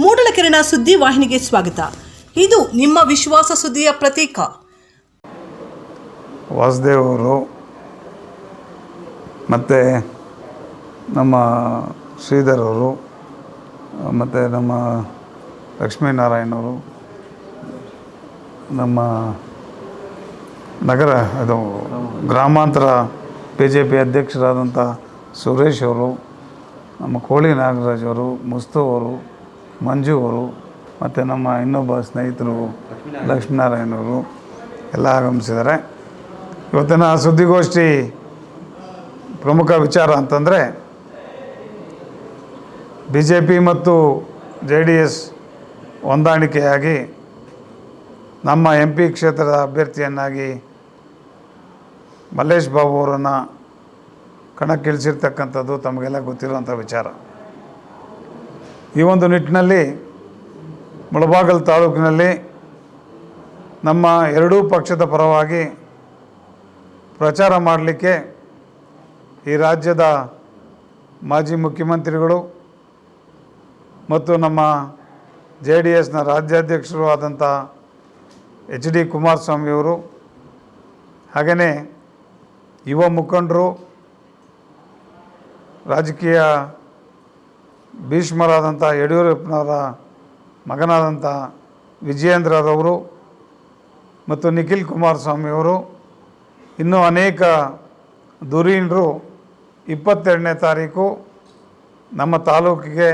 ಮೂಡಲಕೆರೆನ ಸುದ್ದಿ ವಾಹಿನಿಗೆ ಸ್ವಾಗತ. ಇದು ನಿಮ್ಮ ವಿಶ್ವಾಸ ಸುದ್ದಿಯ ಪ್ರತೀಕ. ವಾಸುದೇವ್ ಅವರು ಮತ್ತು ನಮ್ಮ ಶ್ರೀಧರ್ ಅವರು ಮತ್ತು ನಮ್ಮ ಲಕ್ಷ್ಮೀನಾರಾಯಣವರು, ನಮ್ಮ ನಗರ ಅದು ಗ್ರಾಮಾಂತರ BJP ಅಧ್ಯಕ್ಷರಾದಂಥ ಸುರೇಶ್ ಅವರು, ನಮ್ಮ ಕೋಳಿ ನಾಗರಾಜ್ ಅವರು, ಮುಸ್ತು ಅವರು, ಮಂಜು ಅವರು ಮತ್ತು ನಮ್ಮ ಇನ್ನೊಬ್ಬ ಸ್ನೇಹಿತರು ಲಕ್ಷ್ಮೀನಾರಾಯಣವರು ಎಲ್ಲ ಆಗಮಿಸಿದ್ದಾರೆ. ಇವತ್ತಿನ ಸುದ್ದಿಗೋಷ್ಠಿ ಪ್ರಮುಖ ವಿಚಾರ ಅಂತಂದರೆ BJP ಮತ್ತು JDS ಹೊಂದಾಣಿಕೆಯಾಗಿ ನಮ್ಮ MP ಕ್ಷೇತ್ರದ ಅಭ್ಯರ್ಥಿಯನ್ನಾಗಿ ಮಲ್ಲೇಶ್ ಬಾಬು ಅವರನ್ನು ಕಣಕ್ಕಿಳಿಸಿರ್ತಕ್ಕಂಥದ್ದು ತಮಗೆಲ್ಲ ಗೊತ್ತಿರುವಂಥ ವಿಚಾರ. ಈ ಒಂದು ನಿಟ್ಟಿನಲ್ಲಿ ಮುಳಬಾಗಿಲು ತಾಲೂಕಿನಲ್ಲಿ ನಮ್ಮ ಎರಡೂ ಪಕ್ಷದ ಪರವಾಗಿ ಪ್ರಚಾರ ಮಾಡಲಿಕ್ಕೆ ಈ ರಾಜ್ಯದ ಮಾಜಿ ಮುಖ್ಯಮಂತ್ರಿಗಳು ಮತ್ತು ನಮ್ಮ JDSನ ರಾಜ್ಯಾಧ್ಯಕ್ಷರು ಆದಂಥ HD ಕುಮಾರಸ್ವಾಮಿಯವರು, ಹಾಗೆಯೇ ಯುವ ಮುಖಂಡರು, ರಾಜಕೀಯ ಭೀಷ್ಮರಾದಂಥ ಯಡಿಯೂರಪ್ಪನವರ ಮಗನಾದಂಥ ವಿಜಯೇಂದ್ರರವರು ಮತ್ತು ನಿಖಿಲ್ ಕುಮಾರಸ್ವಾಮಿಯವರು, ಇನ್ನೂ ಅನೇಕ ಧುರೀಣರು 22ನೇ ತಾರೀಕು ನಮ್ಮ ತಾಲೂಕಿಗೆ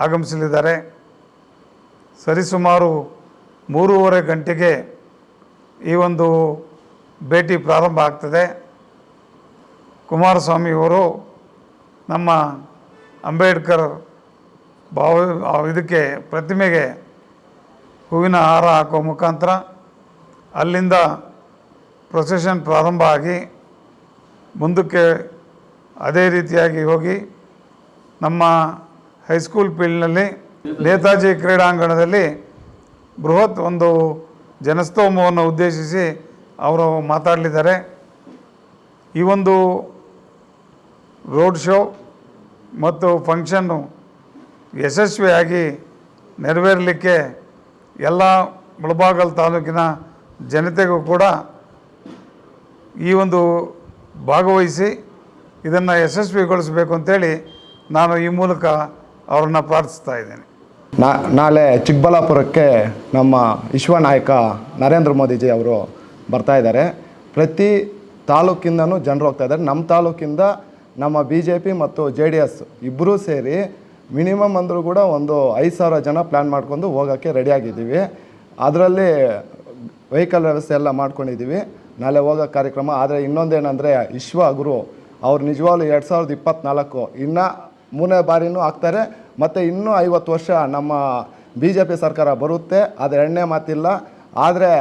ಆಗಮಿಸಲಿದ್ದಾರೆ. ಸರಿಸುಮಾರು 3:30 ಗಂಟೆಗೆ ಈ ಒಂದು ಭೇಟಿ ಪ್ರಾರಂಭ ಆಗ್ತದೆ. ಕುಮಾರಸ್ವಾಮಿಯವರು ನಮ್ಮ ಅಂಬೇಡ್ಕರ್ ಇದಕ್ಕೆ ಪ್ರತಿಮೆಗೆ ಹೂವಿನ ಹಾರ ಹಾಕೋ ಮುಖಾಂತರ ಅಲ್ಲಿಂದ ಪ್ರೊಸೆಷನ್ ಪ್ರಾರಂಭ ಆಗಿ ಮುಂದಕ್ಕೆ ಅದೇ ರೀತಿಯಾಗಿ ಹೋಗಿ ನಮ್ಮ ಹೈಸ್ಕೂಲ್ ಫೀಲ್ಡ್ನಲ್ಲಿ ನೇತಾಜಿ ಕ್ರೀಡಾಂಗಣದಲ್ಲಿ ಬೃಹತ್ ಒಂದು ಜನಸ್ತೋಮವನ್ನು ಉದ್ದೇಶಿಸಿ ಅವರು ಮಾತಾಡಲಿದ್ದಾರೆ. ಈ ಒಂದು ರೋಡ್ ಶೋ ಮತ್ತು ಫಂಕ್ಷನ್ನು ಯಶಸ್ವಿಯಾಗಿ ನೆರವೇರಲಿಕ್ಕೆ ಎಲ್ಲ ಮುಳಬಾಗಿಲು ತಾಲೂಕಿನ ಜನತೆಗೂ ಕೂಡ ಈ ಒಂದು ಭಾಗವಹಿಸಿ ಇದನ್ನು ಯಶಸ್ವಿಗೊಳಿಸಬೇಕು ಅಂತೇಳಿ ನಾನು ಈ ಮೂಲಕ ಅವರನ್ನು ಪ್ರಾರ್ಥಿಸ್ತಾ ಇದ್ದೇನೆ. ನಾಳೆ ಚಿಕ್ಕಬಳ್ಳಾಪುರಕ್ಕೆ ನಮ್ಮ ವಿಶ್ವ ನಾಯಕ ನರೇಂದ್ರ ಮೋದಿಜಿ ಅವರು ಬರ್ತಾ ಇದ್ದಾರೆ. ಪ್ರತಿ ತಾಲೂಕಿಂದನೂ ಜನರು ಹೋಗ್ತಾ ಇದ್ದಾರೆ. ನಮ್ಮ ತಾಲೂಕಿಂದ ನಮ್ಮ BJP ಮತ್ತು JDS ಇಬ್ಬರೂ ಸೇರಿ ಮಿನಿಮಮ್ ಅಂದರೂ ಕೂಡ ಒಂದು 5,000 ಜನ ಪ್ಲ್ಯಾನ್ ಮಾಡ್ಕೊಂಡು ಹೋಗೋಕ್ಕೆ ರೆಡಿಯಾಗಿದ್ದೀವಿ. ಅದರಲ್ಲಿ ವೆಹಿಕಲ್ ವ್ಯವಸ್ಥೆ ಎಲ್ಲ ಮಾಡ್ಕೊಂಡಿದ್ದೀವಿ ನಾಳೆ ಹೋಗೋ ಕಾರ್ಯಕ್ರಮ. ಆದರೆ ಇನ್ನೊಂದೇನೆಂದರೆ ವಿಶ್ವಗುರು ಅವ್ರು ನಿಜವಾಗ್ಲೂ 2024 ಇನ್ನೂ 3ನೇ ಬಾರಿನೂ ಆಗ್ತಾರೆ ಮತ್ತು ಇನ್ನೂ 50 ವರ್ಷ ನಮ್ಮ BJP ಸರ್ಕಾರ ಬರುತ್ತೆ, ಅದು ಎಣ್ಣೆ ಮಾತಿಲ್ಲ. ಆದರೆ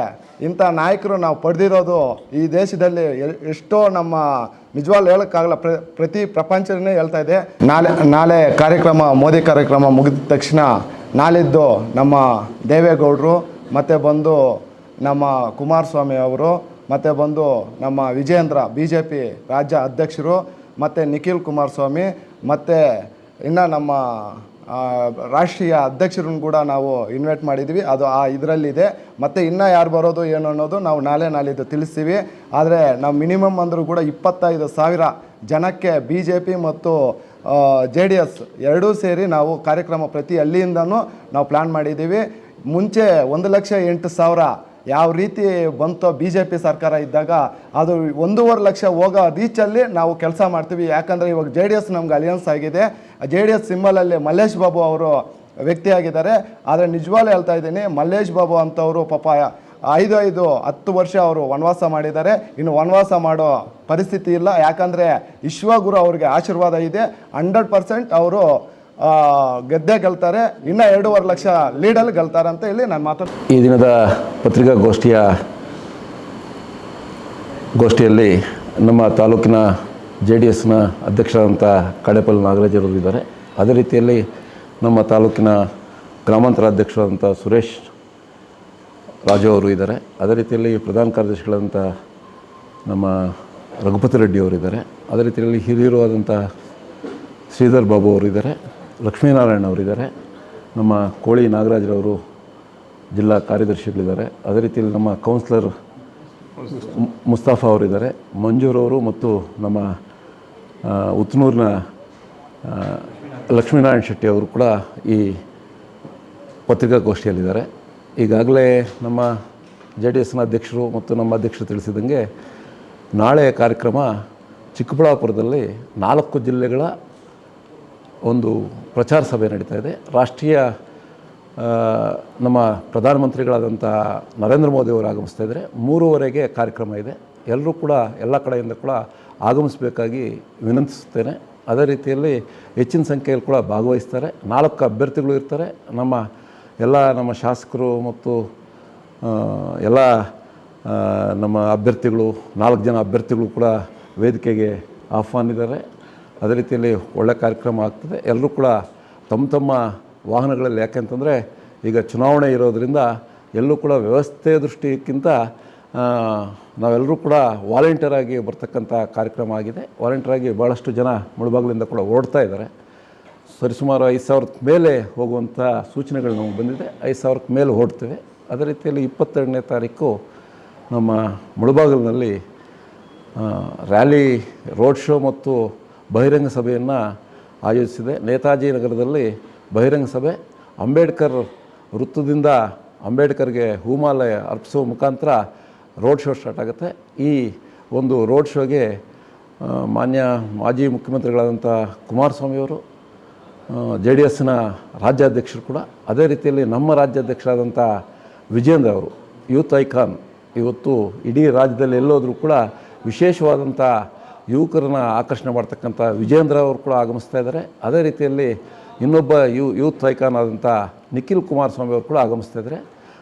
ಇಂಥ ನಾಯಕರು ನಾವು ಪಡೆದಿರೋದು ಈ ದೇಶದಲ್ಲಿ ಎಷ್ಟೋ ನಮ್ಮ ನಿಜವಾಗ್ಲೂ ಹೇಳೋಕ್ಕಾಗಲ್ಲ, ಪ್ರತಿ ಪ್ರಪಂಚನೇ ಹೇಳ್ತಾ ಇದೆ. ನಾಳೆ ಕಾರ್ಯಕ್ರಮ ಮೋದಿ ಕಾರ್ಯಕ್ರಮ ಮುಗಿದ ತಕ್ಷಣ ನಾಳಿದ್ದು ನಮ್ಮ ದೇವೇಗೌಡರು ಮತ್ತು ಬಂದು ನಮ್ಮ ಕುಮಾರಸ್ವಾಮಿ ಅವರು ಮತ್ತು ಬಂದು ನಮ್ಮ ವಿಜಯೇಂದ್ರ BJP ರಾಜ್ಯ ಅಧ್ಯಕ್ಷರು ಮತ್ತು ನಿಖಿಲ್ ಕುಮಾರಸ್ವಾಮಿ ಮತ್ತು ಇನ್ನು ನಮ್ಮ ರಾಷ್ಟ್ರೀಯ ಅಧ್ಯಕ್ಷರನ್ನು ಕೂಡ ನಾವು ಇನ್ವೈಟ್ ಮಾಡಿದ್ದೀವಿ. ಅದು ಇದರಲ್ಲಿದೆ. ಮತ್ತು ಇನ್ನೂ ಯಾರು ಬರೋದು ಏನು ಅನ್ನೋದು ನಾವು ನಾಳಿದ್ದು ತಿಳಿಸ್ತೀವಿ. ಆದರೆ ನಾವು ಮಿನಿಮಮ್ ಅಂದರೂ ಕೂಡ 25,000 ಜನಕ್ಕೆ BJP ಮತ್ತು JDS ಎರಡೂ ಸೇರಿ ನಾವು ಕಾರ್ಯಕ್ರಮ ಪ್ರತಿ ಹಳ್ಳಿಯಿಂದನೂ ನಾವು ಪ್ಲ್ಯಾನ್ ಮಾಡಿದ್ದೀವಿ. ಮುಂಚೆ 1,08,000 ಯಾವ ರೀತಿ ಬಂತೋ BJP ಸರ್ಕಾರ ಇದ್ದಾಗ ಅದು 1.5 ಲಕ್ಷ ಹೋಗೋ ರೀಚಲ್ಲಿ ನಾವು ಕೆಲಸ ಮಾಡ್ತೀವಿ. ಯಾಕಂದರೆ ಇವಾಗ JDS ನಮ್ಗೆ ಅಲಿಯನ್ಸ್ ಆಗಿದೆ. JDS ಸಿಂಬಲಲ್ಲಿ ಮಲ್ಲೇಶ್ ಬಾಬು ಅವರು ವ್ಯಕ್ತಿಯಾಗಿದ್ದಾರೆ. ಆದರೆ ನಿಜವಾಗ್ಲೂ ಹೇಳ್ತಾ ಇದ್ದೀನಿ, ಮಲ್ಲೇಶ್ ಬಾಬು ಅಂತವರು ಪಾಪ 5-10 ವರ್ಷ ಅವರು ವನವಾಸ ಮಾಡಿದ್ದಾರೆ. ಇನ್ನು ವನವಾಸ ಮಾಡೋ ಪರಿಸ್ಥಿತಿ ಇಲ್ಲ. ಯಾಕಂದರೆ ವಿಶ್ವಗುರು ಅವ್ರಿಗೆ ಆಶೀರ್ವಾದ ಇದೆ. 100% ಅವರು ಗೆದ್ದೇ ಗೆಲ್ತಾರೆ. ಇನ್ನೂ 2.5 ಲಕ್ಷ ಲೀಡಲ್ಲಿ ಗೆಲ್ತಾರೆ ಅಂತ ಹೇಳಿ ನಾನು ಮಾತಾಡ್ತೀನಿ. ಈ ದಿನದ ಗೋಷ್ಠಿಯಲ್ಲಿ ನಮ್ಮ ತಾಲೂಕಿನ JDSನ ಅಧ್ಯಕ್ಷರಾದಂಥ ಕಡೆಪಲ್ಲಿ ನಾಗರಾಜರು ಇದ್ದಾರೆ. ಅದೇ ರೀತಿಯಲ್ಲಿ ನಮ್ಮ ತಾಲೂಕಿನ ಗ್ರಾಮಾಂತರ ಅಧ್ಯಕ್ಷರಾದಂಥ ಸುರೇಶ್ ರಾಜು ಅವರು ಇದ್ದಾರೆ. ಅದೇ ರೀತಿಯಲ್ಲಿ ಪ್ರಧಾನ ಕಾರ್ಯದರ್ಶಿಗಳಾದಂಥ ನಮ್ಮ ರಘುಪತಿ ರೆಡ್ಡಿ ಅವರಿದ್ದಾರೆ. ಅದೇ ರೀತಿಯಲ್ಲಿ ಹಿರಿಯರು ಆದಂಥ ಶ್ರೀಧರ್ ಬಾಬು ಅವರಿದ್ದಾರೆ, ಲಕ್ಷ್ಮೀನಾರಾಯಣ ಅವರಿದ್ದಾರೆ, ನಮ್ಮ ಕೋಳಿ ನಾಗರಾಜ್ರವರು ಜಿಲ್ಲಾ ಕಾರ್ಯದರ್ಶಿಗಳಿದ್ದಾರೆ. ಅದೇ ರೀತಿಯಲ್ಲಿ ನಮ್ಮ ಕೌನ್ಸಿಲರ್ ಮುಸ್ತಫಾ ಅವರಿದ್ದಾರೆ, ಮಂಜೂರವರು ಮತ್ತು ನಮ್ಮ ಉತ್ತನೂರಿನ ಲಕ್ಷ್ಮೀನಾರಾಯಣ ಶೆಟ್ಟಿ ಅವರು ಕೂಡ ಈ ಪತ್ರಿಕಾಗೋಷ್ಠಿಯಲ್ಲಿದ್ದಾರೆ. ಈಗಾಗಲೇ ನಮ್ಮ JDSನ ಅಧ್ಯಕ್ಷರು ಮತ್ತು ನಮ್ಮ ಅಧ್ಯಕ್ಷರು ತಿಳಿಸಿದಂಗೆ ನಾಳೆ ಕಾರ್ಯಕ್ರಮ ಚಿಕ್ಕಬಳ್ಳಾಪುರದಲ್ಲಿ 4 ಜಿಲ್ಲೆಗಳ ಒಂದು ಪ್ರಚಾರ ಸಭೆ ನಡೀತಾ ಇದೆ. ರಾಷ್ಟ್ರೀಯ ನಮ್ಮ ಪ್ರಧಾನಮಂತ್ರಿಗಳಾದಂಥ ನರೇಂದ್ರ ಮೋದಿಯವರು ಆಗಮಿಸ್ತಾ ಇದ್ದಾರೆ. 3:30ಗೆ ಕಾರ್ಯಕ್ರಮ ಇದೆ. ಎಲ್ಲರೂ ಕೂಡ ಎಲ್ಲ ಕಡೆಯಿಂದ ಕೂಡ ಆಗಮಿಸಬೇಕಾಗಿ ವಿನಂತಿಸುತ್ತೇನೆ. ಅದೇ ರೀತಿಯಲ್ಲಿ ಹೆಚ್ಚಿನ ಸಂಖ್ಯೆಯಲ್ಲಿ ಕೂಡ ಭಾಗವಹಿಸ್ತಾರೆ. 4 ಅಭ್ಯರ್ಥಿಗಳು ಇರ್ತಾರೆ. ನಮ್ಮ ಶಾಸಕರು ಮತ್ತು ಎಲ್ಲ ನಮ್ಮ ಅಭ್ಯರ್ಥಿಗಳು 4 ಜನ ಅಭ್ಯರ್ಥಿಗಳು ಕೂಡ ವೇದಿಕೆಗೆ ಆಹ್ವಾನಿದ್ದಾರೆ. ಅದೇ ರೀತಿಯಲ್ಲಿ ಒಳ್ಳೆಯ ಕಾರ್ಯಕ್ರಮ ಆಗ್ತದೆ. ಎಲ್ಲರೂ ಕೂಡ ತಮ್ಮ ವಾಹನಗಳಲ್ಲಿ, ಯಾಕೆಂತಂದರೆ ಈಗ ಚುನಾವಣೆ ಇರೋದರಿಂದ ಎಲ್ಲೂ ಕೂಡ ವ್ಯವಸ್ಥೆಯ ದೃಷ್ಟಿಗಿಂತ ನಾವೆಲ್ಲರೂ ಕೂಡ ವಾಲಂಟಿಯರ್ ಆಗಿ ಬರ್ತಕ್ಕಂಥ ಕಾರ್ಯಕ್ರಮ ಆಗಿದೆ. ವಾಲಂಟಿಯರ್ ಆಗಿ ಭಾಳಷ್ಟು ಜನ ಮುಳುಬಾಗಿಲಿಂದ ಕೂಡ ಓಡ್ತಾ ಇದ್ದಾರೆ. ಸರಿಸುಮಾರು 5,000 ಮೇಲೆ ಹೋಗುವಂಥ ಸೂಚನೆಗಳು ನಮಗೆ ಬಂದಿದೆ. 5,000 ಮೇಲೆ ಓಡ್ತೇವೆ. ಅದೇ ರೀತಿಯಲ್ಲಿ 22ನೇ ತಾರೀಕು ನಮ್ಮ ಮುಳುಬಾಗಿಲಿನಲ್ಲಿ ರ್ಯಾಲಿ, ರೋಡ್ ಶೋ ಮತ್ತು ಬಹಿರಂಗ ಸಭೆಯನ್ನು ಆಯೋಜಿಸಿದೆ. ನೇತಾಜಿ ನಗರದಲ್ಲಿ ಬಹಿರಂಗ ಸಭೆ, ಅಂಬೇಡ್ಕರ್ ವೃತ್ತದಿಂದ ಅಂಬೇಡ್ಕರ್ಗೆ ಹೂಮಾಲೆ ಅರ್ಪಿಸುವ ಮುಖಾಂತರ ರೋಡ್ ಶೋ ಸ್ಟಾರ್ಟ್ ಆಗುತ್ತೆ. ಈ ಒಂದು ರೋಡ್ ಶೋಗೆ ಮಾಜಿ ಮುಖ್ಯಮಂತ್ರಿಗಳಾದಂಥ ಕುಮಾರಸ್ವಾಮಿಯವರು, JDSನ ರಾಜ್ಯಾಧ್ಯಕ್ಷರು ಕೂಡ, ಅದೇ ರೀತಿಯಲ್ಲಿ ನಮ್ಮ ರಾಜ್ಯಾಧ್ಯಕ್ಷರಾದಂಥ ವಿಜೇಂದ್ರ ಅವರು, ಯೂತ್ ಐಕಾನ್, ಇವತ್ತು ಇಡೀ ರಾಜ್ಯದಲ್ಲಿ ಎಲ್ಲೋದ್ರೂ ಕೂಡ ವಿಶೇಷವಾದಂಥ ಯುವಕರನ್ನ ಆಕರ್ಷಣೆ ಮಾಡ್ತಕ್ಕಂಥ ವಿಜೇಂದ್ರ ಅವರು ಕೂಡ ಆಗಮಿಸ್ತಾ ಇದ್ದಾರೆ. ಅದೇ ರೀತಿಯಲ್ಲಿ ಇನ್ನೊಬ್ಬ ಯೂತ್ ಐಕಾನ್ ಆದಂಥ ನಿಖಿಲ್ ಕುಮಾರಸ್ವಾಮಿ ಅವರು ಕೂಡ ಆಗಮಿಸ್ತಾ ಇದ್ದಾರೆ.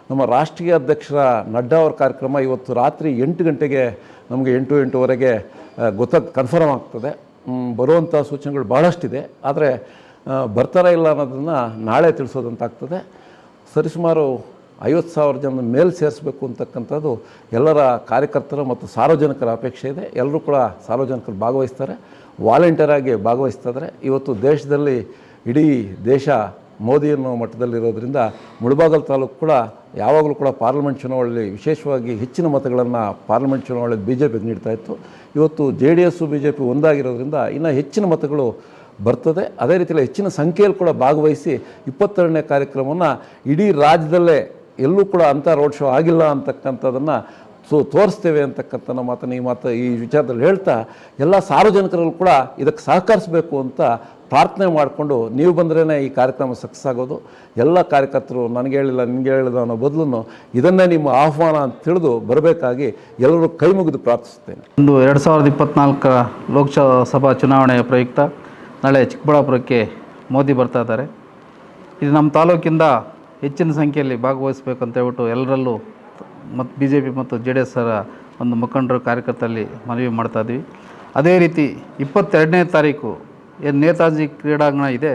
ನಮ್ಮ ರಾಷ್ಟ್ರೀಯ ಅಧ್ಯಕ್ಷರ ನಡ್ಡಾ ಅವ್ರ ಕಾರ್ಯಕ್ರಮ ಇವತ್ತು ರಾತ್ರಿ 8 ಗಂಟೆಗೆ ನಮಗೆ 8:30ವರೆಗೆ ಕನ್ಫರ್ಮ್ ಆಗ್ತದೆ. ಬರುವಂಥ ಸೂಚನೆಗಳು ಭಾಳಷ್ಟಿದೆ. ಆದರೆ ಬರ್ತಾರಾ ಇಲ್ಲ ಅನ್ನೋದನ್ನು ನಾಳೆ ತಿಳಿಸೋದಂತಾಗ್ತದೆ. ಸರಿಸುಮಾರು 50,000 ಜನ ಮೇಲೆ ಸೇರಿಸಬೇಕು ಅಂತಕ್ಕಂಥದ್ದು ಎಲ್ಲರ ಕಾರ್ಯಕರ್ತರ ಮತ್ತು ಸಾರ್ವಜನಿಕರ ಅಪೇಕ್ಷೆ ಇದೆ. ಎಲ್ಲರೂ ಕೂಡ ಸಾರ್ವಜನಿಕರು ಭಾಗವಹಿಸ್ತಾರೆ, ವಾಲಂಟಿಯರ್ ಆಗಿ ಭಾಗವಹಿಸ್ತಾ ಇದ್ದಾರೆ. ಇವತ್ತು ದೇಶದಲ್ಲಿ ಇಡೀ ದೇಶ ಮೋದಿ ಅನ್ನೋ ಮಟ್ಟದಲ್ಲಿರೋದ್ರಿಂದ ಮುಳಬಾಗಿಲು ತಾಲೂಕು ಕೂಡ ಯಾವಾಗಲೂ ಕೂಡ ಪಾರ್ಲಿಮೆಂಟ್ ಚುನಾವಣೆಯಲ್ಲಿ ವಿಶೇಷವಾಗಿ ಹೆಚ್ಚಿನ ಮತಗಳನ್ನು ಪಾರ್ಲಿಮೆಂಟ್ ಚುನಾವಣೆಯಲ್ಲಿ BJPಗೆ ನೀಡ್ತಾ ಇತ್ತು. ಇವತ್ತು JDS BJP ಒಂದಾಗಿರೋದ್ರಿಂದ ಇನ್ನೂ ಹೆಚ್ಚಿನ ಮತಗಳು ಬರ್ತದೆ. ಅದೇ ರೀತಿಯಲ್ಲಿ ಹೆಚ್ಚಿನ ಸಂಖ್ಯೆಯಲ್ಲಿ ಕೂಡ ಭಾಗವಹಿಸಿ 22ನೇ ಕಾರ್ಯಕ್ರಮವನ್ನು ಇಡೀ ರಾಜ್ಯದಲ್ಲೇ ಎಲ್ಲೂ ಕೂಡ ಅಂಥ ರೋಡ್ ಶೋ ಆಗಿಲ್ಲ ಅಂತಕ್ಕಂಥದ್ದನ್ನು ತೋರಿಸ್ತೇವೆ ಅಂತಕ್ಕಂಥ ಮಾತನ್ನು ಈ ವಿಚಾರದಲ್ಲಿ ಹೇಳ್ತಾ ಎಲ್ಲ ಸಾರ್ವಜನಿಕರಲ್ಲೂ ಕೂಡ ಇದಕ್ಕೆ ಸಹಕರಿಸಬೇಕು ಅಂತ ಪ್ರಾರ್ಥನೆ ಮಾಡಿಕೊಂಡು, ನೀವು ಬಂದ್ರೇ ಈ ಕಾರ್ಯಕ್ರಮ ಸಕ್ಸಸ್ ಆಗೋದು. ಎಲ್ಲ ಕಾರ್ಯಕರ್ತರು ನನಗೆ ಹೇಳಿಲ್ಲ ನಿನಗೆ ಹೇಳಿಲ್ಲ ಅನ್ನೋ ಬದಲು ಇದನ್ನೇ ನಿಮ್ಮ ಆಹ್ವಾನ ಅಂತ ತಿಳಿದು ಬರಬೇಕಾಗಿ ಎಲ್ಲರೂ ಕೈ ಮುಗಿದು ಪ್ರಾರ್ಥಿಸುತ್ತೇನೆ. 2024 ಲೋಕಸಭಾ ಚುನಾವಣೆಯ ಪ್ರಯುಕ್ತ ನಾಳೆ ಚಿಕ್ಕಬಳ್ಳಾಪುರಕ್ಕೆ ಮೋದಿ ಬರ್ತಾ ಇದ್ದಾರೆ. ಇದು ನಮ್ಮ ತಾಲೂಕಿಂದ ಹೆಚ್ಚಿನ ಸಂಖ್ಯೆಯಲ್ಲಿ ಭಾಗವಹಿಸಬೇಕಂತ ಹೇಳ್ಬಿಟ್ಟು ಎಲ್ಲರಲ್ಲೂ ಮತ್ತು BJP ಮತ್ತು JDS ಒಂದು ಮುಖಂಡರು ಕಾರ್ಯಕರ್ತರಲ್ಲಿ ಮನವಿ ಮಾಡ್ತಾಯಿದ್ವಿ. ಅದೇ ರೀತಿ 22ನೇ ತಾರೀಕು ಏನು ನೇತಾಜಿ ಕ್ರೀಡಾಂಗಣ ಇದೆ,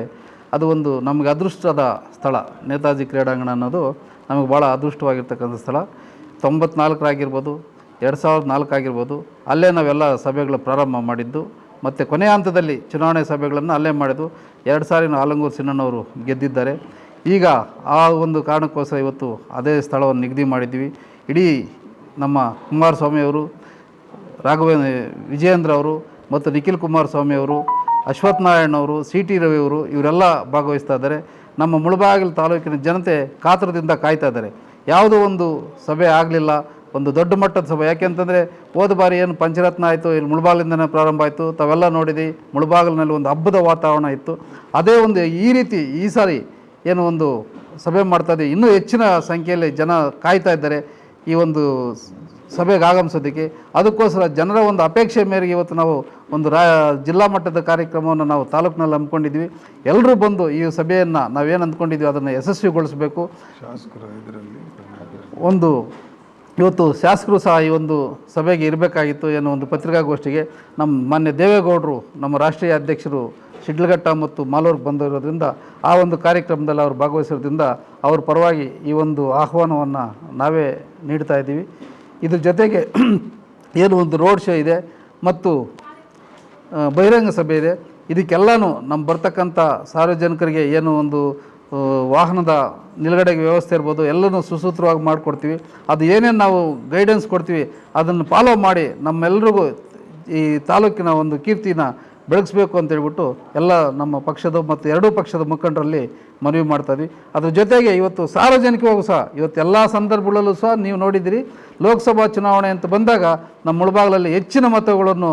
ಅದು ಒಂದು ನಮಗೆ ಅದೃಷ್ಟದ ಸ್ಥಳ. ನೇತಾಜಿ ಕ್ರೀಡಾಂಗಣ ಅನ್ನೋದು ನಮಗೆ ಭಾಳ ಅದೃಷ್ಟವಾಗಿರ್ತಕ್ಕಂಥ ಸ್ಥಳ. 94 ಆಗಿರ್ಬೋದು, 2004 ಆಗಿರ್ಬೋದು, ಅಲ್ಲೇ ನಾವೆಲ್ಲ ಸಭೆಗಳು ಪ್ರಾರಂಭ ಮಾಡಿದ್ದು. ಮತ್ತು ಕೊನೆಯ ಹಂತದಲ್ಲಿ ಚುನಾವಣೆ ಸಭೆಗಳನ್ನು ಅಲ್ಲೇ ಮಾಡಿದ್ದು. 2 ಸಾರಿ ಆಲಂಗೂರು ಸಿನ್ನಣ್ಣವರು ಗೆದ್ದಿದ್ದಾರೆ. ಈಗ ಆ ಒಂದು ಕಾರಣಕ್ಕೋಸ್ಕರ ಇವತ್ತು ಅದೇ ಸ್ಥಳವನ್ನು ನಿಗದಿ ಮಾಡಿದ್ವಿ. ಇಡೀ ನಮ್ಮ ಕುಮಾರಸ್ವಾಮಿಯವರು, ವಿಜಯೇಂದ್ರ ಅವರು ಮತ್ತು ನಿಖಿಲ್ ಕುಮಾರಸ್ವಾಮಿಯವರು, ಅಶ್ವಥ್ ನಾರಾಯಣವರು, CT ರವಿಯವರು ಇವರೆಲ್ಲ ಭಾಗವಹಿಸ್ತಾ ಇದ್ದಾರೆ. ನಮ್ಮ ಮುಳಬಾಗಿಲು ತಾಲೂಕಿನ ಜನತೆ ಕಾತರದಿಂದ ಕಾಯ್ತಾ ಇದ್ದಾರೆ. ಯಾವುದೋ ಒಂದು ಸಭೆ ಆಗಲಿಲ್ಲ, ಒಂದು ದೊಡ್ಡ ಮಟ್ಟದ ಸಭೆ. ಯಾಕೆಂತಂದರೆ ಹೋದ ಬಾರಿ ಏನು ಪಂಚರತ್ನ ಆಯಿತು, ಇಲ್ಲಿ ಮುಳಬಾಗಿಲಿಂದನೇ ಪ್ರಾರಂಭ ಆಯಿತು, ತಾವೆಲ್ಲ ನೋಡಿದ್ವಿ. ಮುಳಬಾಗಿಲಿನಲ್ಲಿ ಒಂದು ಹಬ್ಬದ ವಾತಾವರಣ ಇತ್ತು. ಅದೇ ಒಂದು ಈ ರೀತಿ ಈ ಸಾರಿ ಏನು ಒಂದು ಸಭೆ ಮಾಡ್ತಾಯಿದ್ವಿ. ಇನ್ನೂ ಹೆಚ್ಚಿನ ಸಂಖ್ಯೆಯಲ್ಲಿ ಜನ ಕಾಯ್ತಾ ಇದ್ದಾರೆ ಈ ಒಂದು ಸಭೆಗೆ ಆಗಮಿಸೋದಕ್ಕೆ. ಅದಕ್ಕೋಸ್ಕರ ಜನರ ಒಂದು ಅಪೇಕ್ಷೆ ಮೇರೆಗೆ ಇವತ್ತು ನಾವು ಒಂದು ಜಿಲ್ಲಾ ಮಟ್ಟದ ಕಾರ್ಯಕ್ರಮವನ್ನು ನಾವು ತಾಲೂಕಿನಲ್ಲಿ ಹಮ್ಮಿಕೊಂಡಿದ್ವಿ. ಎಲ್ಲರೂ ಬಂದು ಈ ಸಭೆಯನ್ನು ನಾವೇನು ಅಂದ್ಕೊಂಡಿದ್ವಿ ಅದನ್ನು ಯಶಸ್ವಿಗೊಳಿಸಬೇಕು. ಒಂದು ಇವತ್ತು ಶಾಸಕರು ಸಹ ಈ ಒಂದು ಸಭೆಗೆ ಇರಬೇಕಾಗಿತ್ತು. ಏನೋ ಒಂದು ಪತ್ರಿಕಾಗೋಷ್ಠಿಗೆ ನಮ್ಮ ಮಾನ್ಯ ದೇವೇಗೌಡರು, ನಮ್ಮ ರಾಷ್ಟ್ರೀಯ ಅಧ್ಯಕ್ಷರು ಶಿಡ್ಲಘಟ್ಟ ಮತ್ತು ಮಾಲೂರಿಗೆ ಬಂದಿರೋದ್ರಿಂದ ಆ ಒಂದು ಕಾರ್ಯಕ್ರಮದಲ್ಲಿ ಅವರು ಭಾಗವಹಿಸಿರೋದ್ರಿಂದ ಅವ್ರ ಪರವಾಗಿ ಈ ಒಂದು ಆಹ್ವಾನವನ್ನು ನಾವೇ ನೀಡ್ತಾ ಇದ್ದೀವಿ. ಇದ್ರ ಜೊತೆಗೆ ಏನು ಒಂದು ರೋಡ್ ಶೋ ಇದೆ ಮತ್ತು ಬಹಿರಂಗ ಸಭೆ ಇದೆ. ಇದಕ್ಕೆಲ್ಲನೂ ನಮ್ಮ ಬರ್ತಕ್ಕಂಥ ಸಾರ್ವಜನಿಕರಿಗೆ ಏನು ಒಂದು ವಾಹನದ ನಿಲುಗಡೆಗೆ ವ್ಯವಸ್ಥೆ ಇರ್ಬೋದು ಎಲ್ಲನೂ ಸುಸೂತ್ರವಾಗಿ ಮಾಡಿಕೊಡ್ತೀವಿ. ಅದು ಏನೇನು ನಾವು ಗೈಡೆನ್ಸ್ ಕೊಡ್ತೀವಿ ಅದನ್ನು ಫಾಲೋ ಮಾಡಿ ನಮ್ಮೆಲ್ರಿಗೂ ಈ ತಾಲೂಕಿನ ಒಂದು ಕೀರ್ತಿನ ಬೆಳಗಿಸ್ಬೇಕು ಅಂತೇಳ್ಬಿಟ್ಟು ಎಲ್ಲ ನಮ್ಮ ಪಕ್ಷದ ಮತ್ತು ಎರಡೂ ಪಕ್ಷದ ಮುಖಂಡರಲ್ಲಿ ಮನವಿ ಮಾಡ್ತಾಯಿದ್ವಿ. ಅದ್ರ ಜೊತೆಗೆ ಇವತ್ತು ಸಾರ್ವಜನಿಕವಾಗೂ ಸಹ ಇವತ್ತು ಎಲ್ಲ ಸಂದರ್ಭಗಳಲ್ಲೂ ಸಹ ನೀವು ನೋಡಿದ್ದೀರಿ, ಲೋಕಸಭಾ ಚುನಾವಣೆ ಅಂತ ಬಂದಾಗ ನಮ್ಮ ಮುಳಬಾಗಿಲಲ್ಲಿ ಹೆಚ್ಚಿನ ಮತಗಳನ್ನು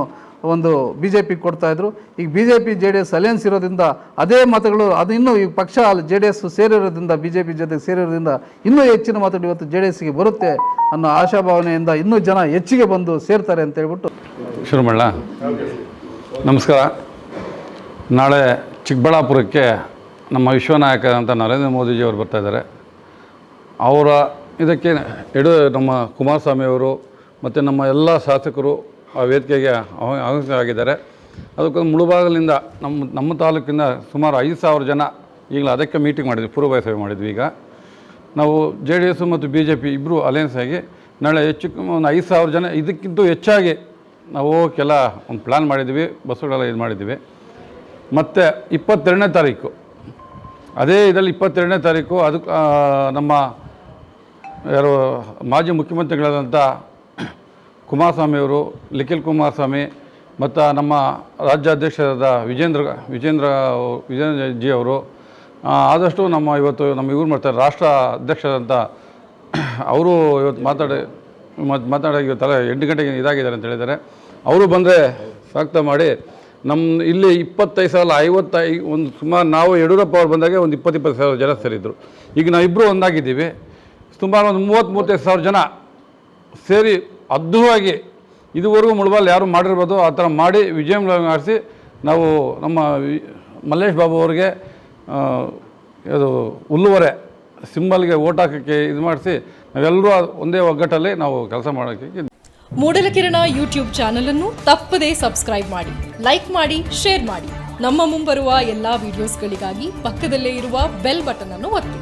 ಒಂದು BJP ಕೊಡ್ತಾಯಿದ್ರು. ಈಗ BJP JDS ಅಲಯನ್ಸ್ ಇರೋದ್ರಿಂದ ಅದೇ ಮತಗಳು ಅದು ಇನ್ನೂ ಈ ಪಕ್ಷ JDS ಸೇರಿರೋದ್ರಿಂದ BJP ಜೊತೆಗೆ ಸೇರಿರೋದ್ರಿಂದ ಇನ್ನೂ ಹೆಚ್ಚಿನ ಮತಗಳು ಇವತ್ತು JDSಗೆ ಬರುತ್ತೆ ಅನ್ನೋ ಆಶಾಭಾವನೆಯಿಂದ ಇನ್ನೂ ಜನ ಹೆಚ್ಚಿಗೆ ಬಂದು ಸೇರ್ತಾರೆ ಅಂತ ಹೇಳ್ಬಿಟ್ಟು ಶುರು ಮಾಡಲ. ನಮಸ್ಕಾರ. ನಾಳೆ ಚಿಕ್ಕಬಳ್ಳಾಪುರಕ್ಕೆ ನಮ್ಮ ವಿಶ್ವನಾಯಕ ಅಂತ ನರೇಂದ್ರ ಮೋದಿಜಿಯವರು ಬರ್ತಾಯಿದ್ದಾರೆ. ಅವರ ಇದಕ್ಕೆ ನಮ್ಮ ಕುಮಾರಸ್ವಾಮಿಯವರು ಮತ್ತು ನಮ್ಮ ಎಲ್ಲ ಶಾಸಕರು ಆ ವೇದಿಕೆಗೆ ಆಗಿದ್ದಾರೆ. ಅದಕ್ಕೊಂದು ಮುಳುಬಾಗಿಲಿಂದ ನಮ್ಮ ತಾಲೂಕಿಂದ ಸುಮಾರು 5,000 ಜನ ಈಗಲೂ ಅದಕ್ಕೆ ಮೀಟಿಂಗ್ ಮಾಡಿದ್ವಿ, ಪೂರ್ವಭಾವಿ ಸಭೆ ಮಾಡಿದ್ವಿ. ಈಗ ನಾವು JDS ಮತ್ತು BJP ಇಬ್ಬರು ಅಲಯನ್ಸ್ ಆಗಿ ನಾಳೆ ಒಂದು 5,000 ಜನ ಇದಕ್ಕಿಂತ ಹೆಚ್ಚಾಗಿ ನಾವು ಕೆಲ ಒಂದು ಪ್ಲ್ಯಾನ್ ಮಾಡಿದ್ವಿ, ಬಸ್ಸುಗಳೆಲ್ಲ ಇದು ಮಾಡಿದ್ವಿ. ಮತ್ತು 22ನೇ ತಾರೀಕು ಅದೇ ಇದರಲ್ಲಿ 22ನೇ ತಾರೀಕು ಅದಕ್ಕೆ ನಮ್ಮ ಯಾರು ಮಾಜಿ ಮುಖ್ಯಮಂತ್ರಿಗಳಾದಂಥ ಕುಮಾರಸ್ವಾಮಿಯವರು, ನಿಖಿಲ್ ಕುಮಾರಸ್ವಾಮಿ ಮತ್ತು ನಮ್ಮ ರಾಜ್ಯಾಧ್ಯಕ್ಷರಾದ ವಿಜೇಂದ್ರ ಜಿ ಅವರು ಆದಷ್ಟು ನಮ್ಮ ಇವ್ರು ಮಾಡ್ತಾರೆ ರಾಷ್ಟ್ರ ಅಧ್ಯಕ್ಷರಾದಂಥ ಅವರು ಇವತ್ತು ಮಾತಾಡಿ ಇವತ್ತೆಲ್ಲ 8 ಗಂಟೆಗೆ ಇದಾಗಿದ್ದಾರೆ ಅಂತ ಹೇಳಿದ್ದಾರೆ. ಅವರು ಬಂದರೆ ಸ್ವಾಗತ ಮಾಡಿ ನಮ್ಮ ಇಲ್ಲಿ 25,055 ಒಂದು ಸುಮಾರು ನಾವು ಯಡಿಯೂರಪ್ಪ ಅವ್ರು ಬಂದಾಗ ಒಂದು 20,000 ಜನ ಸೇರಿದ್ರು. ಈಗ ನಾವಿಬ್ಬರು ಒಂದಾಗಿದ್ದೀವಿ. ಸುಮಾರು ಒಂದು 30,000 ಜನ ಸೇರಿ ಅದ್ಭುತವಾಗಿ ಇದುವರೆಗೂ ಮುಳಬಾಗಿಲು ಯಾರು ಮಾಡಿರ್ಬೋದು ಆ ಥರ ಮಾಡಿ ವಿಜಯಂಗಳನ್ನ ಆರಿಸಿ ನಾವು ನಮ್ಮ ಮಲ್ಲೇಶ್ ಬಾಬು ಅವ್ರಿಗೆ ಅದು ಹುಲ್ಲುವರೆ ಸಿಂಬಲ್ಗೆ ಓಟ್ ಹಾಕೋಕ್ಕೆ ಇದು ಮಾಡಿಸಿ ನಾವೆಲ್ಲರೂ ಒಂದೇ ಒಗ್ಗಟ್ಟಲ್ಲಿ ನಾವು ಕೆಲಸ ಮಾಡೋಕ್ಕೆ. ಮೂಡಲಕಿರಣ ಯೂಟ್ಯೂಬ್ ಚಾನಲ್ ಅನ್ನು ತಪ್ಪದೇ ಸಬ್ಸ್ಕ್ರೈಬ್ ಮಾಡಿ, ಲೈಕ್ ಮಾಡಿ, ಶೇರ್ ಮಾಡಿ. ನಮ್ಮ ಮುಂಬರುವ ಎಲ್ಲಾ ವಿಡಿಯೋಸ್ಗಳಿಗಾಗಿ ಪಕ್ಕದಲ್ಲೇ ಇರುವ ಬೆಲ್ ಬಟನ್ ಅನ್ನು ಒತ್ತಿ.